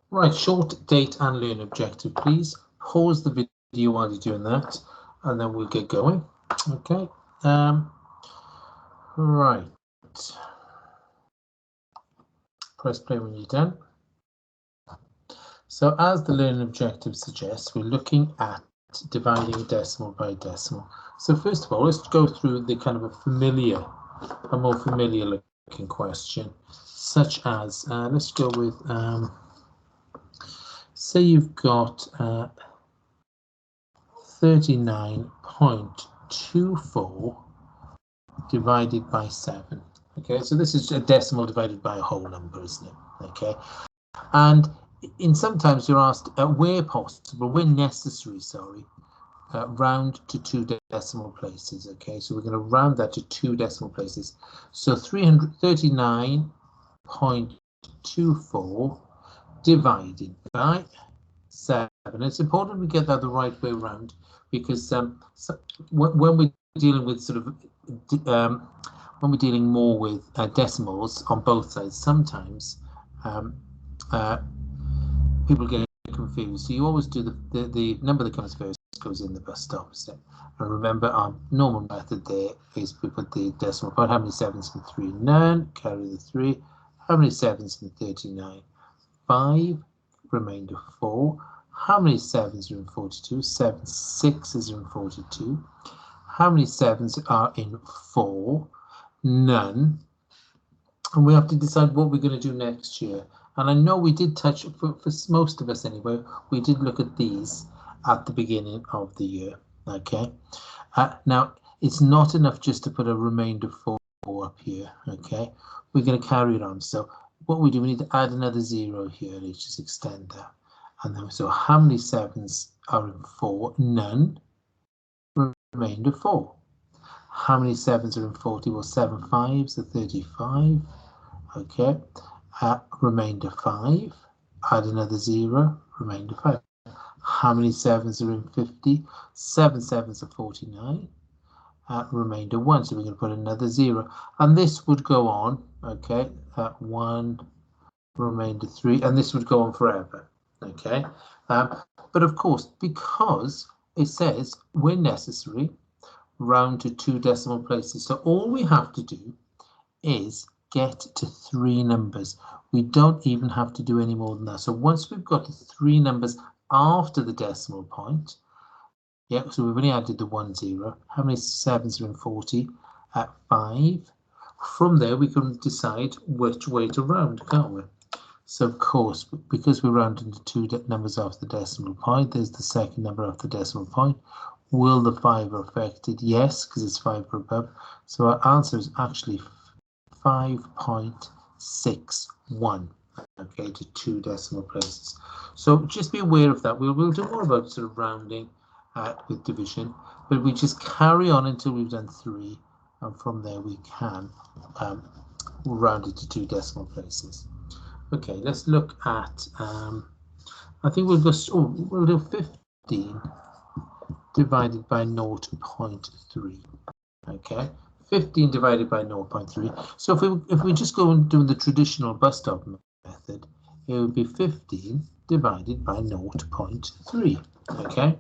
Right, short date and learn objective, please. Pause the video while you're doing that, and then we'll get going. Okay. Right. Press play when you're done. So as the learning objective suggests, we're looking at dividing decimal by decimal. So first of all, let's go through the kind of a more familiar looking question, such as, let's go with, say you've got 39.24 divided by 7. Okay, so this is a decimal divided by a whole number, isn't it? Okay, and sometimes you're asked, where possible, when necessary, sorry, round to 2 decimal places. Okay, so we're going to round that to 2 decimal places. So 339.24 divided by 7. It's important we get that the right way around, because when we're dealing with sort of when we're dealing more with decimals on both sides, sometimes people get confused. So you always do the number that comes first goes in the bus stop step. And remember, our normal method there is we put the decimal point. How many 7s in 3? None. Carry the 3. How many 7s in 39? 5. Remainder 4. How many 7s are in 42? 7 6s are in 42. How many 7s are in 4? None. And we have to decide what we're going to do next year. And I know we did touch, for most of us anyway, we did look at these at the beginning of the year. Okay. Now, it's not enough just to put a remainder 4 up here. Okay. We're going to carry it on. So what we do, we need to add another 0 here. Let's just extend that. And then, so how many 7s are in 4? None. Remainder 4. How many 7s are in 40? Well, 7 5s are 35. Okay. Remainder 5. Add another 0. Remainder 5. How many 7s are in 50? 7 7s are 49. Remainder 1. So we're going to put another 0. And this would go on. Okay. 1. Remainder 3. And this would go on forever. Okay. But of course, because it says when necessary, round to 2 decimal places. So all we have to do is get to 3 numbers. We don't even have to do any more than that. So once we've got to 3 numbers after the decimal point, yeah, so we've only added the 1 0. How many 7s are in 40? 5. From there, we can decide which way to round, can't we? So of course, because we're rounding to 2 numbers after the decimal point, there's the second number after the decimal point. Will the 5 are affected? Yes, because it's 5 or above. So our answer is actually 5.61. Okay, to 2 decimal places. So just be aware of that. We'll do more about sort of rounding with division, but we just carry on until we've done 3, and from there we can round it to 2 decimal places. Okay, let's look at, I think we'll do 15 divided by 0.3. Okay, 15 divided by 0.3. So if we just go and do the traditional bus stop method, it would be 15 divided by 0.3. Okay,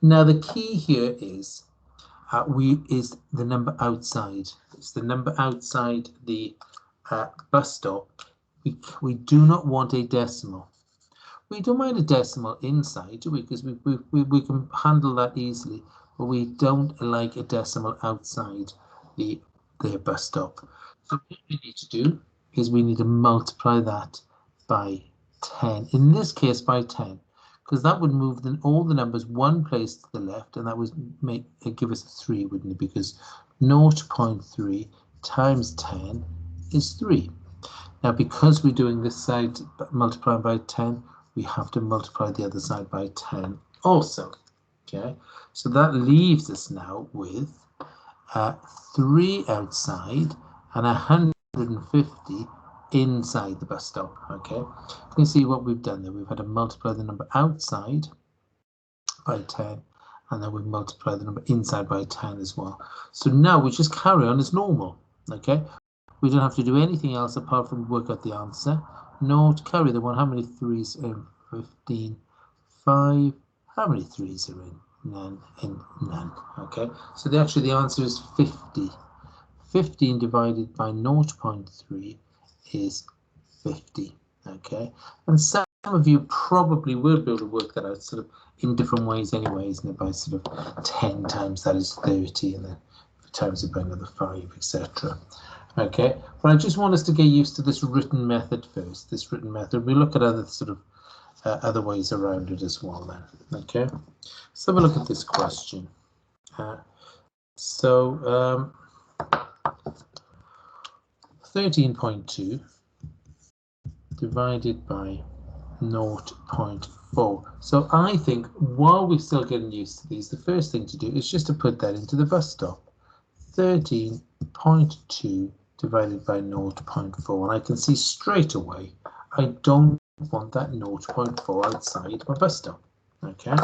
now the key here is the number outside. It's the number outside the bus stop. We do not want a decimal. We don't mind a decimal inside, do we? Because we can handle that easily, but we don't like a decimal outside the bus stop. So what we need to do is we need to multiply that by 10. In this case, by 10, because that would move all the numbers one place to the left, and that would give us a 3, wouldn't it? Because 0.3 times 10 is 3. Now, because we're doing this side multiplying by 10, we have to multiply the other side by 10 also. Okay, so that leaves us now with 3 outside and 150 inside the bus stop. Okay, you can see what we've done there. We've had to multiply the number outside by 10, and then we multiply the number inside by 10 as well. So now we just carry on as normal. Okay, we don't have to do anything else apart from work out the answer. naught, carry the 1. How many 3s are in 15? 5. How many 3s are in? None. None. Okay, so the answer is 50. 15 divided by 0.3 is 50. Okay, and some of you probably will be able to work that out sort of in different ways anyway, isn't it? By sort of 10 times that is 30, and then times it by another 5, etc. Okay, but I just want us to get used to this written method first. This written method. We'll look at other sort of other ways around it as well then. Okay, let's have a look at this question. 13.2 divided by 0.4. So I think while we're still getting used to these, the first thing to do is just to put that into the bus stop. 13.2 divided by 0.4, and I can see straight away I don't want that 0.4 outside my bus stop. Okay,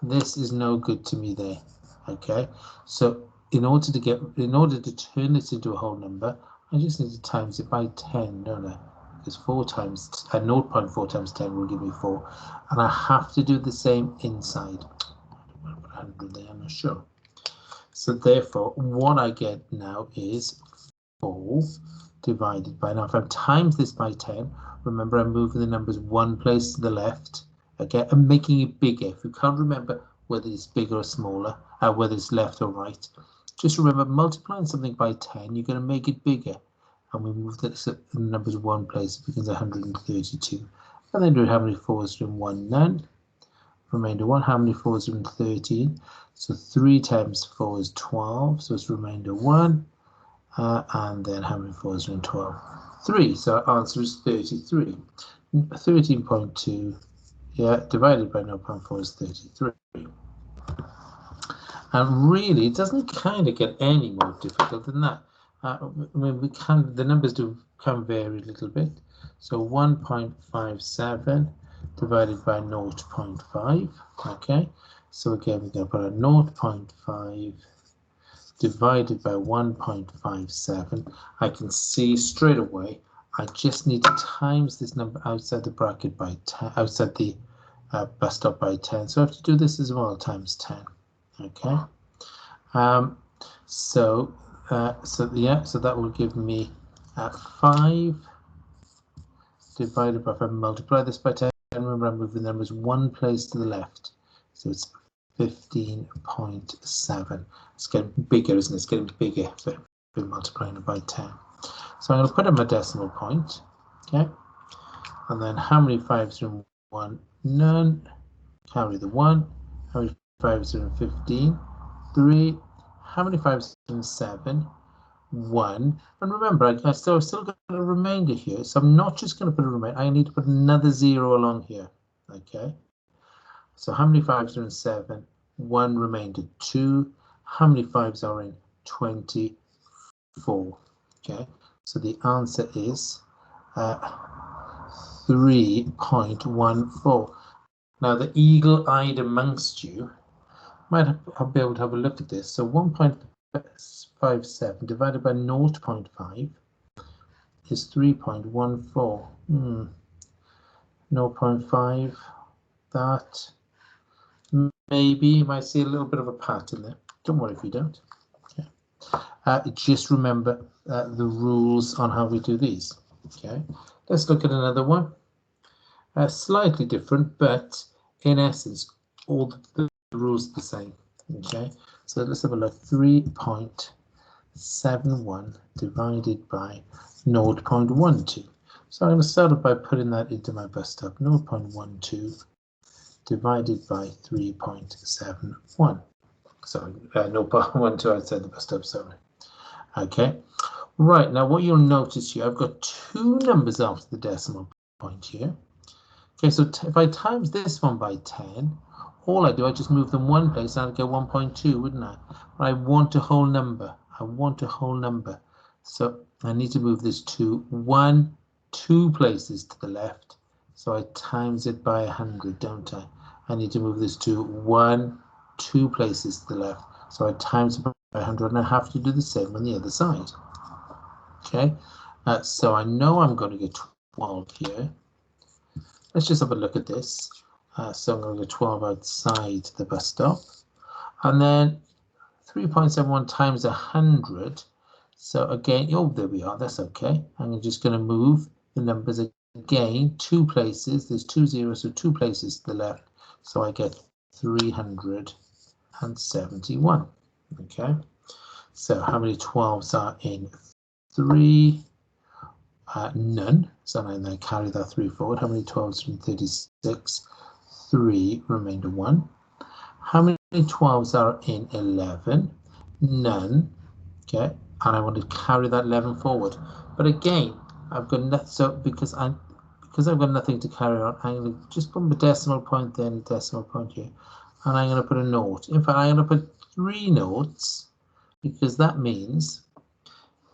this is no good to me there. Okay, so in order to turn this into a whole number, I just need to times it by 10, don't I? Because 0.4 times 10 will give me 4, and I have to do the same inside. 100 there, I'm not sure. So therefore, what I get now is 4 divided by, now if I times this by 10, remember I'm moving the numbers one place to the left, okay, and making it bigger. If you can't remember whether it's bigger or smaller, whether it's left or right, just remember multiplying something by 10, you're going to make it bigger. And we move the numbers one place, it becomes 132. And then do how many 4s are in 1? None. Remainder 1, how many 4s are in 13? So 3 times 4 is 12, so it's remainder 1. And then how many 4s are in 12? 3, so our answer is 33. 13.2, yeah, divided by 0.4 is 33. And really, it doesn't kind of get any more difficult than that. I mean, the numbers do can vary a little bit. So 1.57 divided by 0.5. Okay, so again, we're going to put a 0.5 divided by 1.57. I can see straight away I just need to times this number outside the bracket by 10, outside the bus stop by 10. So I have to do this as well, times 10. Okay, so that will give me 5 divided by, if I multiply this by 10, remember I'm moving the numbers one place to the left, so it's 15.7. It's getting bigger, isn't it? It's getting bigger if we're multiplying it by 10. So I'm going to put in my decimal point, okay, and then how many 5s are in 1? None. Carry the 1. How many 5s are in 15? 3. How many 5s are in 7? 1. And remember, I've still got a remainder here, so I'm not just going to put a remainder, I need to put another 0 along here. Okay, so how many 5s are in 7? 1 remainder, 2. How many 5s are in 24? Okay, so the answer is 3.14. Now the eagle-eyed amongst you might be able to have a look at this. So 1.57 divided by 0.5 is 3.14. 0.5, that maybe you might see a little bit of a pattern there. Don't worry if you don't. Okay. Just remember the rules on how we do these. Okay, let's look at another one. Slightly different, but in essence, all the rules are the same. Okay, so let's have a look. 3.71 divided by 0.12. So I'm going to start off by putting that into my bus stop. 0.12 divided by 3.71. Sorry, 0.12 outside the bus stop, sorry. Okay, right, now what you'll notice here, I've got 2 numbers after the decimal point here. Okay, so if I times this one by 10, all I do, I just move them one place and I'd get 1.2, wouldn't I? But I want a whole number. I want a whole number. So I need to move this to 2 places to the left. So I times it by 100, don't I? I need to move this to 2 places to the left. So I times it by 100, and I have to do the same on the other side. Okay, so I know I'm going to get 12 here. Let's just have a look at this. So I'm going to go 12 outside the bus stop. And then 3.71 times 100. So again, oh, there we are. That's okay. I'm just going to move the numbers again 2 places. There's 2 zeros, so 2 places to the left. So I get 371. Okay. So how many 12s are in 3? None. So I then carry that 3 forward. How many 12s from 36? 3, remainder 1. How many 12s are in 11? None. Okay, and I want to carry that 11 forward. But again, I've got nothing. So because I've got nothing to carry on, I'm going to just put a decimal point there and a decimal point here, and I'm going to put a note. In fact, I'm going to put 3 notes because that means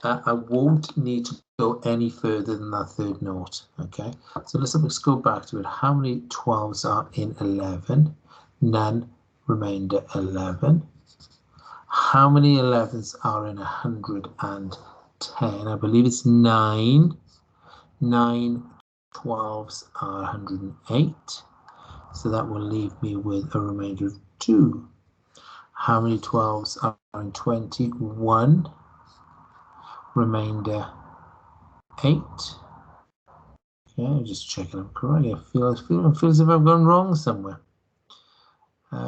I won't need to go any further than that 3rd note. Okay, so let's go back to it. How many 12s are in 11? None. Remainder 11. How many 11s are in 110? I believe it's 9. 9 12s are 108. So that will leave me with a remainder of 2. How many 12s are in 20? 1. Remainder 8. Okay, I'm just checking I'm correct. I feel as if I've gone wrong somewhere. Okay.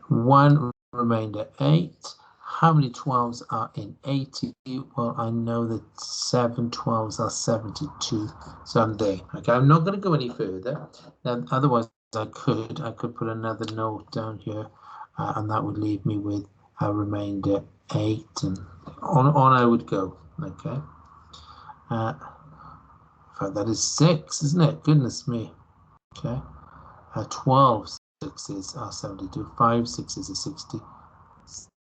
1, remainder 8. How many 12s are in 80? Well, I know that 7 12s are 72. So I'm there. Okay, I'm not going to go any further. Now, otherwise, I could put another note down here, and that would leave me with a remainder 8, and on I would go. Okay. In fact, that is 6, isn't it? Goodness me. Okay. 12 6s are 72. 5 6s are 60.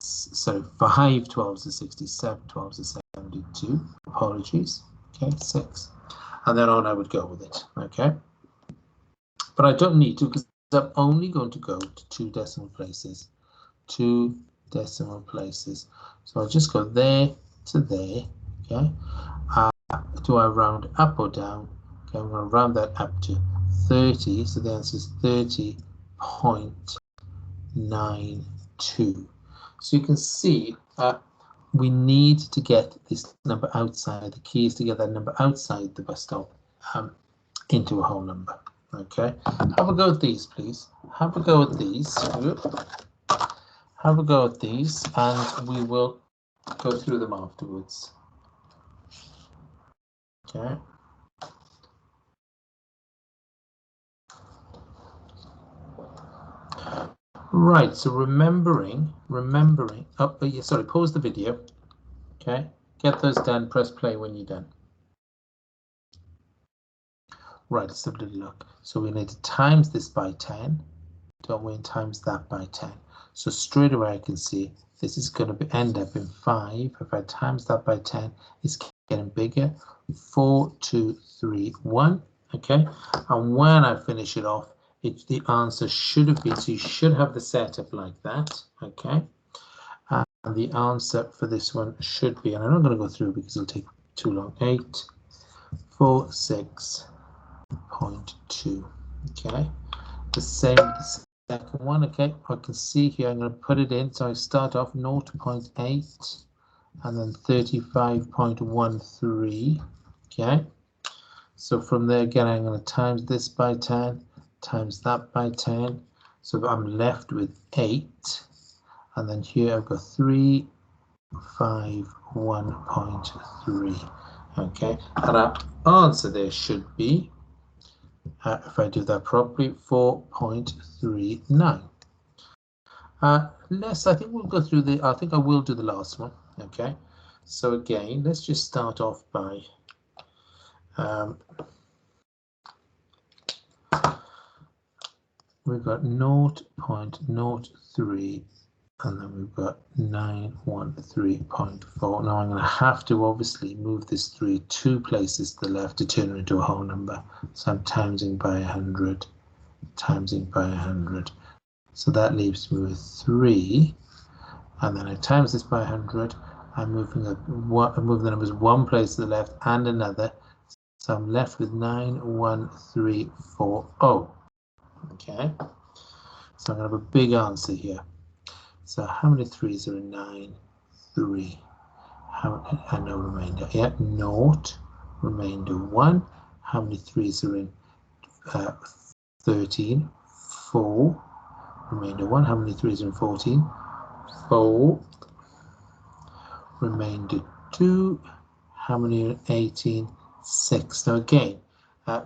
So 5 12s are 67, 12s are 72. Apologies. Okay, 6. And then on I would go with it. Okay. But I don't need to because I'm only going to go to 2 decimal places. 2 decimal places. So I'll just go there to there. Okay. Do I round up or down? Okay, I'm going to round that up to 30. So the answer is 30.92. So you can see we need to get this number outside. The key is to get that number outside the bus stop into a whole number. Okay, have a go at these, please. Have a go at these. Have a go at these, and we will go through them afterwards. Okay. Right, so remembering, oh, yeah, sorry, pause the video. Okay, get those done, press play when you're done. Right, let's have a little look. So we need to times this by 10, don't we, and times that by 10. So straight away I can see this is going to end up in 5. If I times that by 10, it's getting bigger. 4, 2, 3, 1. Okay, and when I finish it off, the answer should have been, so you should have the setup like that. Okay, and the answer for this one should be, and I'm not going to go through because it'll take too long, 846.2. Okay, the same with the second one. Okay, I can see here I'm going to put it in, so I start off 0.8 and then 35.13. Okay, so from there again I'm going to times this by 10, times that by 10, so I'm left with 8, and then here I've got 351.3. Okay, and our answer there should be, if I do that properly, 4.39. I think we'll go through I think I will do the last one. Okay, so again, let's just start off by we've got 0.03, and then we've got 913.4. Now I'm going to have to obviously move this 3 2 places to the left to turn it into a whole number. So I'm timesing by 100, timesing by 100. So that leaves me with 3, and then I times this by 100, I'm moving the numbers one place to the left and another. So I'm left with 91340. Okay. So I'm going to have a big answer here. So how many 3s are in 9? 3. And no remainder. Yeah, 0. Remainder 1. How many 3s are in 13? 4. Remainder 1. How many 3s are in 14? 4. Remainder 2. How many are in 18? 6. Now again,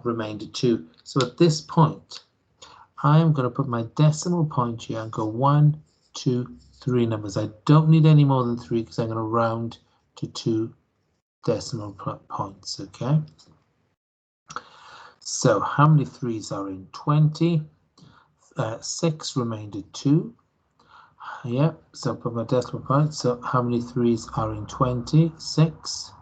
remainder 2. So at this point, I'm going to put my decimal point here and go 1, 2, 3 numbers. I don't need any more than 3 because I'm going to round to 2 decimal points. Okay. So how many 3s are in 20? 6, remainder 2. Yeah, so put my decimal point. So how many 3s are in 20? 6.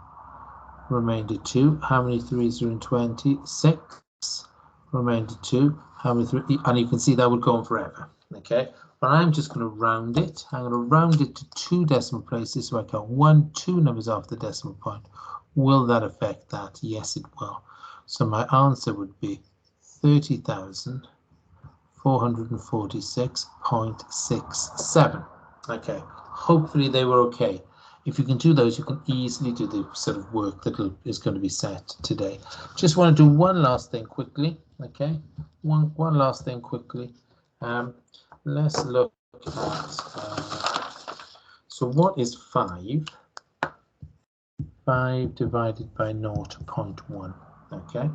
Remainder 2. How many 3s are in 20? 6. Remainder 2. How many 3? And you can see that would go on forever. Okay, but I'm just going to round it. I'm going to round it to 2 decimal places so I got 1, 2 numbers after the decimal point. Will that affect that? Yes, it will. So my answer would be 30,446.67. Okay, hopefully they were okay. If you can do those, you can easily do the sort of work that is going to be set today. Just want to do one last thing quickly. Okay, one last thing quickly. Let's look at. So what is 5? 5 divided by 0.1. Okay.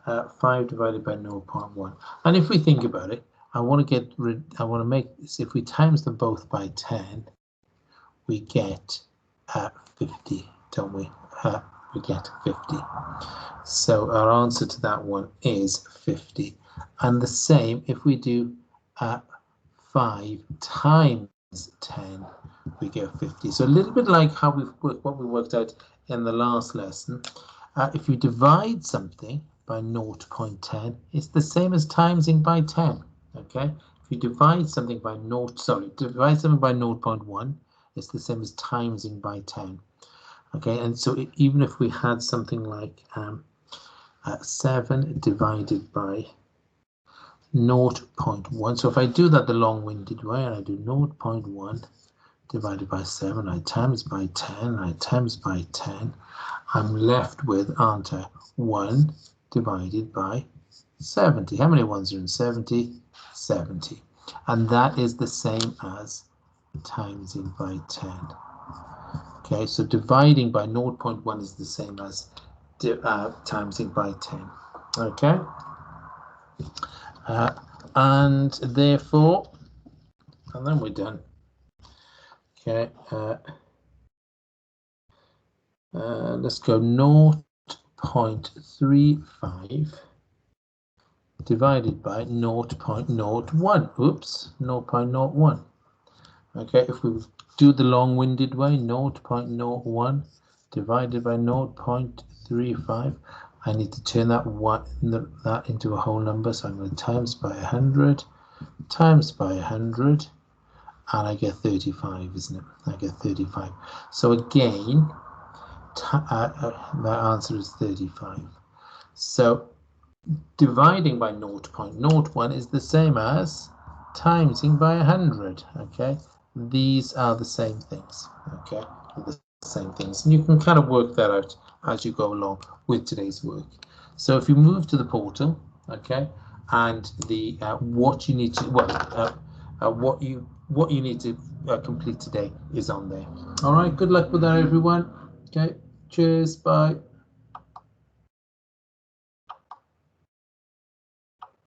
5 divided by 0.1. And if we think about it, I want to make this, if we times them both by 10, we get 50, don't we? We get 50. So our answer to that one is 50. And the same if we do 5 times 10, we get 50. So a little bit like how what we worked out in the last lesson. If you divide something by 0.10, it's the same as timesing by 10. Okay, if you divide something by divide something by 0.1, it's the same as timesing by 10. Okay, and so even if we had something like 7 divided by 0.1, so if I do that the long-winded way and I do 0.1 divided by 7, I times by 10, I times by 10, I'm left with, aren't I, 1 divided by 70. How many ones are in 70? 70. And that is the same as timesing by 10. Okay, so dividing by 0.1 is the same as timesing by 10. Okay, and therefore, and then we're done. Okay, let's go 0.35 divided by 0.01. Oops, 0.01. Okay, if we do the long-winded way, 0.01 divided by 0.35, I need to turn that into a whole number, so I'm going to times by 100, times by 100, and I get 35, isn't it? I get 35. So again, my answer is 35. So dividing by 0.01 is the same as timesing by 100. Okay, these are the same things. Okay, the same things, and you can kind of work that out as you go along with today's work. So if you move to the portal, okay, and the what you need to what you need to complete today is on there. All right, good luck with that, everyone. Okay, cheers, bye.